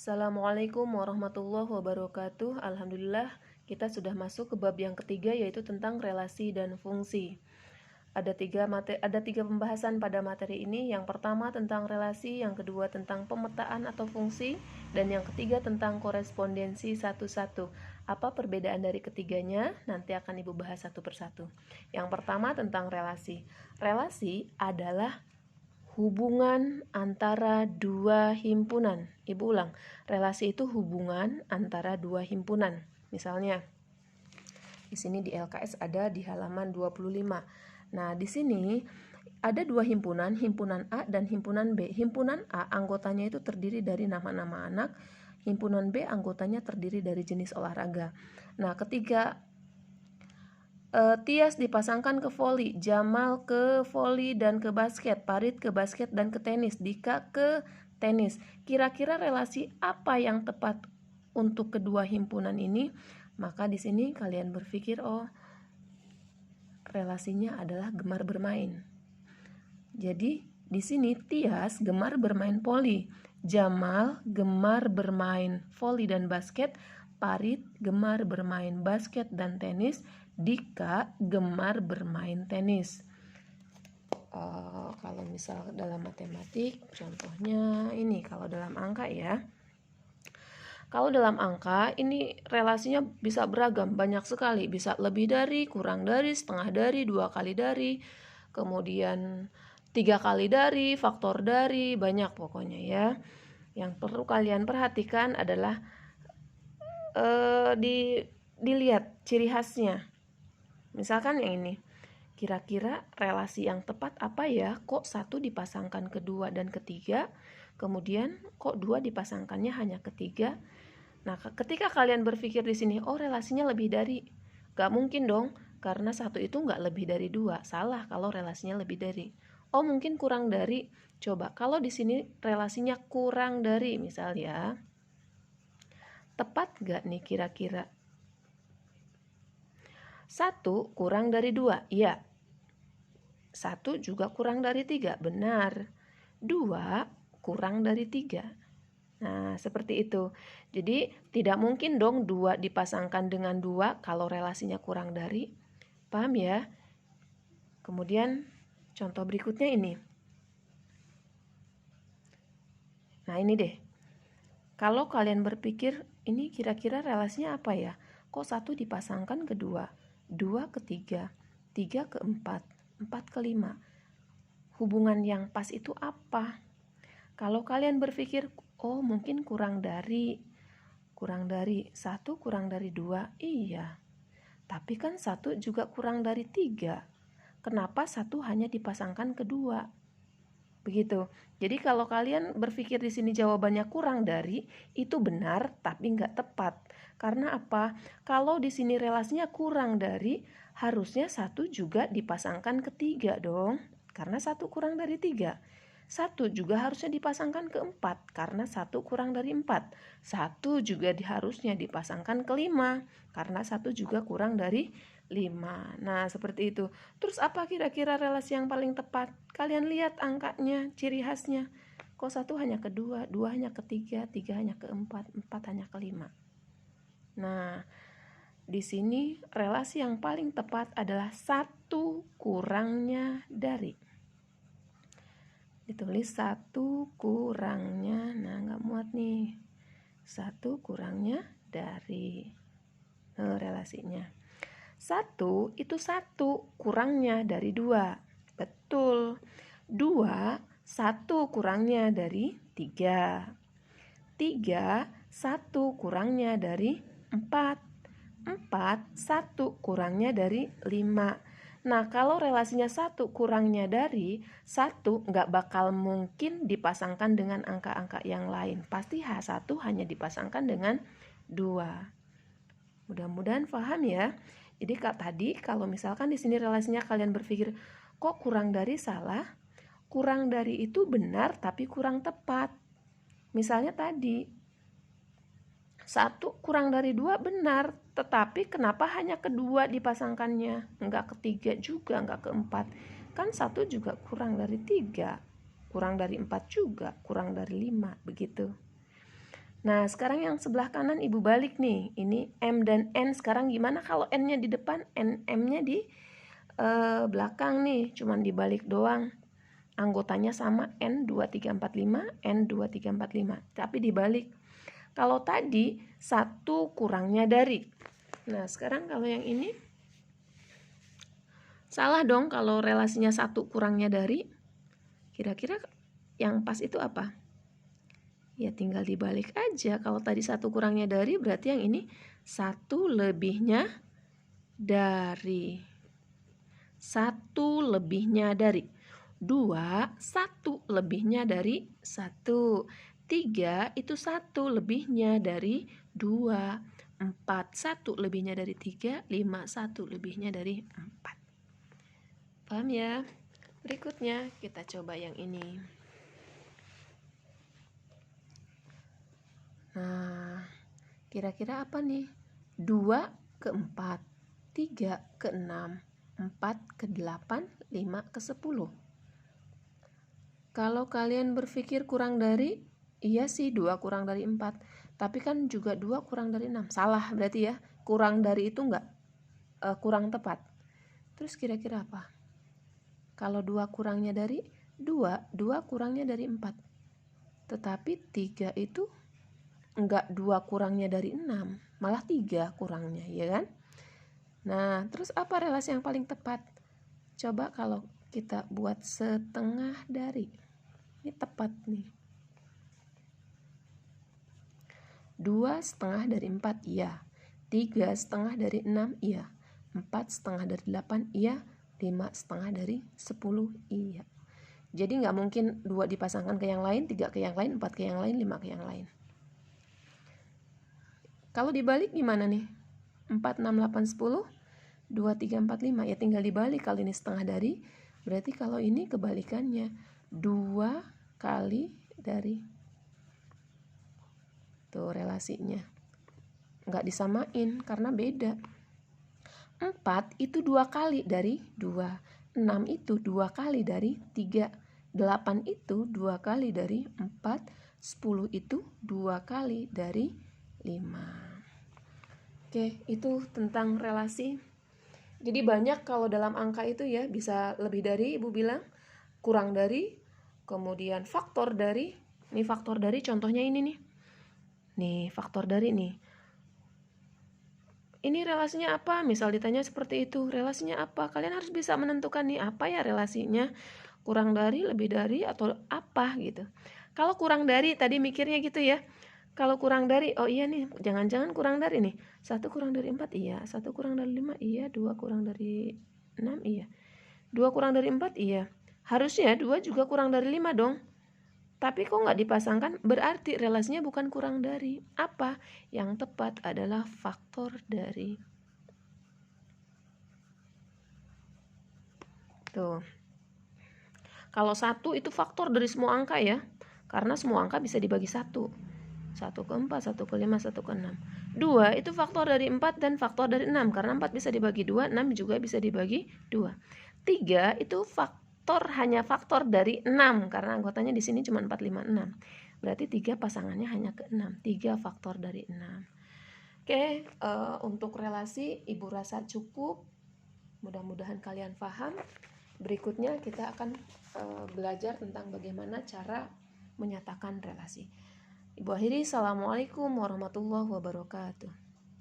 Assalamualaikum warahmatullahi wabarakatuh. Alhamdulillah, kita sudah masuk ke bab yang ketiga, yaitu tentang relasi dan fungsi. Ada tiga pembahasan pada materi ini. Yang pertama tentang relasi, yang kedua tentang pemetaan atau fungsi, dan yang ketiga tentang korespondensi satu-satu. Apa perbedaan dari ketiganya? Nanti akan Ibu bahas satu persatu. Yang pertama tentang relasi. Relasi adalah hubungan antara dua himpunan. Ibu ulang, relasi itu hubungan antara dua himpunan. Misalnya, di sini di LKS ada di halaman 25. Nah, di sini ada dua himpunan, himpunan A dan himpunan B. Himpunan A anggotanya itu terdiri dari nama-nama anak, himpunan B anggotanya terdiri dari jenis olahraga. Nah, ketika Tias dipasangkan ke voli, Jamal ke voli dan ke basket, Parit ke basket dan ke tenis, Dika ke tenis. Kira-kira relasi apa yang tepat untuk kedua himpunan ini? Maka di sini kalian berpikir, oh, relasinya adalah gemar bermain. Jadi di sini Tias gemar bermain voli, Jamal gemar bermain voli dan basket, Parit gemar bermain basket dan tenis, Dika gemar bermain tenis. Kalau misal dalam matematik, contohnya ini kalau dalam angka ya. Kalau dalam angka ini relasinya bisa beragam, banyak sekali, bisa lebih dari, kurang dari, setengah dari, 2 kali dari, kemudian 3 kali dari, faktor dari, banyak pokoknya ya. Yang perlu kalian perhatikan adalah dilihat ciri khasnya. Misalkan yang ini, kira-kira relasi yang tepat apa ya? Kok satu dipasangkan kedua dan ketiga, kemudian kok dua dipasangkannya hanya ketiga? Nah, ketika kalian berpikir di sini, oh relasinya lebih dari, gak mungkin dong, karena satu itu gak lebih dari dua. Salah kalau relasinya lebih dari. Oh mungkin kurang dari. Coba kalau di sini relasinya kurang dari, misalnya, tepat gak nih kira-kira? 1 kurang dari 2, iya. 1 juga kurang dari 3, benar. 2 kurang dari 3. Nah, seperti itu. Jadi, tidak mungkin dong 2 dipasangkan dengan 2 kalau relasinya kurang dari. Paham ya? Kemudian, contoh berikutnya ini. Nah, ini deh. Kalau kalian berpikir, ini kira-kira relasinya apa ya? Kok 1 dipasangkan ke 2? 2 ke 3, 3 ke 4, 4 ke 5. Hubungan yang pas itu apa? Kalau kalian berpikir, oh mungkin kurang dari 1 kurang dari 2, iya. Tapi kan 1 juga kurang dari 3. Kenapa 1 hanya dipasangkan ke 2? Begitu. Jadi kalau kalian berpikir di sini jawabannya kurang dari, itu benar tapi nggak tepat. Karena apa? Kalau di sini relasinya kurang dari, harusnya 1 juga dipasangkan ke 3 dong. Karena 1 kurang dari 3. 1 juga harusnya dipasangkan ke 4 karena 1 kurang dari 4. 1 juga harusnya dipasangkan ke 5 karena 1 juga kurang dari 5. Nah, seperti itu. Terus apa kira-kira relasi yang paling tepat? Kalian lihat angkanya, ciri khasnya. Kok 1 hanya ke 2, 2 hanya ke 3, 3 hanya ke 4, 4 hanya ke 5. Nah, di sini relasi yang paling tepat adalah 1 kurangnya dari. Ditulis 1 kurangnya, nah nggak muat nih. 1 kurangnya dari. Relasinya. 1 itu 1 kurangnya dari 2. Betul. 2, 1 kurangnya dari 3. 3, 1 kurangnya dari 4. 4, 1 kurangnya dari 5. Nah, kalau relasinya 1 kurangnya dari 1 nggak bakal mungkin dipasangkan dengan angka-angka yang lain. Pasti H1 hanya dipasangkan dengan 2. Mudah-mudahan paham ya. Jadi tadi kalau misalkan di sini relasinya kalian berpikir kok kurang dari salah, kurang dari itu benar tapi kurang tepat. Misalnya tadi 1 kurang dari 2 benar, tetapi kenapa hanya kedua dipasangkannya? Enggak ketiga juga, enggak keempat. Kan 1 juga kurang dari 3, kurang dari 4 juga, kurang dari 5, begitu. Nah, sekarang yang sebelah kanan Ibu balik nih. Ini M dan N. Sekarang gimana kalau N-nya di depan, M-nya di belakang nih. Cuman dibalik doang. Anggotanya sama N 2345, N 2345. Tapi dibalik. Kalau tadi 1 kurangnya dari. Nah, sekarang kalau yang ini salah dong kalau relasinya 1 kurangnya dari. Kira-kira yang pas itu apa? Ya tinggal dibalik aja. Kalau tadi 1 kurangnya dari berarti yang ini 1 lebihnya dari. 1 lebihnya dari. 2, 1 lebihnya dari 1. 3 itu 1 lebihnya dari 2. 4, 1 lebihnya dari 3. 5, 1 lebihnya dari 4. Paham ya? Berikutnya kita coba yang ini. Nah, kira-kira apa nih? 2 ke 4, 3 ke 6, 4 ke 8, 5 ke 10. Kalau kalian berpikir kurang dari, iya sih 2 kurang dari 4. Tapi kan juga 2 kurang dari 6. Salah berarti ya. Kurang dari itu enggak kurang tepat. Terus kira-kira apa? Kalau 2 kurangnya dari 2, 2 kurangnya dari 4. Tetapi 3 itu enggak 2 kurangnya dari 6, malah 3 kurangnya, ya kan? Nah, terus apa relasi yang paling tepat? Coba kalau kita buat setengah dari. Ini tepat nih. 2 setengah dari 4, iya. 3 setengah dari 6, iya. 4 setengah dari 8, iya. 5 setengah dari 10, iya. Jadi nggak mungkin 2 dipasangkan ke yang lain, 3 ke yang lain, 4 ke yang lain, 5 ke yang lain. Kalau dibalik gimana nih? 4, 6, 8, 10, 2, 3, 4, 5. Ya tinggal dibalik. Kalau ini setengah dari, berarti kalau ini kebalikannya. 2 kali dari. Tuh relasinya. Nggak disamain karena beda. 4 itu 2 kali dari 2. 6 itu 2 kali dari 3. 8 itu 2 kali dari 4. 10 itu 2 kali dari 5. Oke, itu tentang relasi. Jadi banyak kalau dalam angka itu ya, bisa lebih dari, Ibu bilang, kurang dari, kemudian faktor dari. Nih faktor dari contohnya ini nih. Nih faktor dari nih. Ini relasinya apa? Misal ditanya seperti itu, relasinya apa? Kalian harus bisa menentukan nih apa ya relasinya, kurang dari, lebih dari, atau apa gitu. Kalau kurang dari, tadi mikirnya gitu ya. Kalau kurang dari, oh iya nih, jangan-jangan kurang dari nih. 1 kurang dari 4, iya. 1 kurang dari 5, iya. 2 kurang dari 6, iya. 2 kurang dari 4, iya. Harusnya 2 juga kurang dari 5 dong. Tapi kok nggak dipasangkan? Berarti relasinya bukan kurang dari. Apa? Yang tepat adalah faktor dari. Tuh. Kalau 1 itu faktor dari semua angka ya. Karena semua angka bisa dibagi 1. 1 ke 4, 1 ke 5, 1 ke 6. 2 itu faktor dari 4 dan faktor dari 6. Karena 4 bisa dibagi 2, 6 juga bisa dibagi 2. 3 itu hanya faktor dari 6. Karena anggotanya di sini cuma 4, 5, 6. Berarti 3 pasangannya hanya ke 6. 3 faktor dari 6. Oke, untuk relasi Ibu rasa cukup. Mudah-mudahan kalian paham. Berikutnya kita akan belajar tentang bagaimana cara menyatakan relasi. Ibu akhiri, Assalamualaikum warahmatullahi wabarakatuh.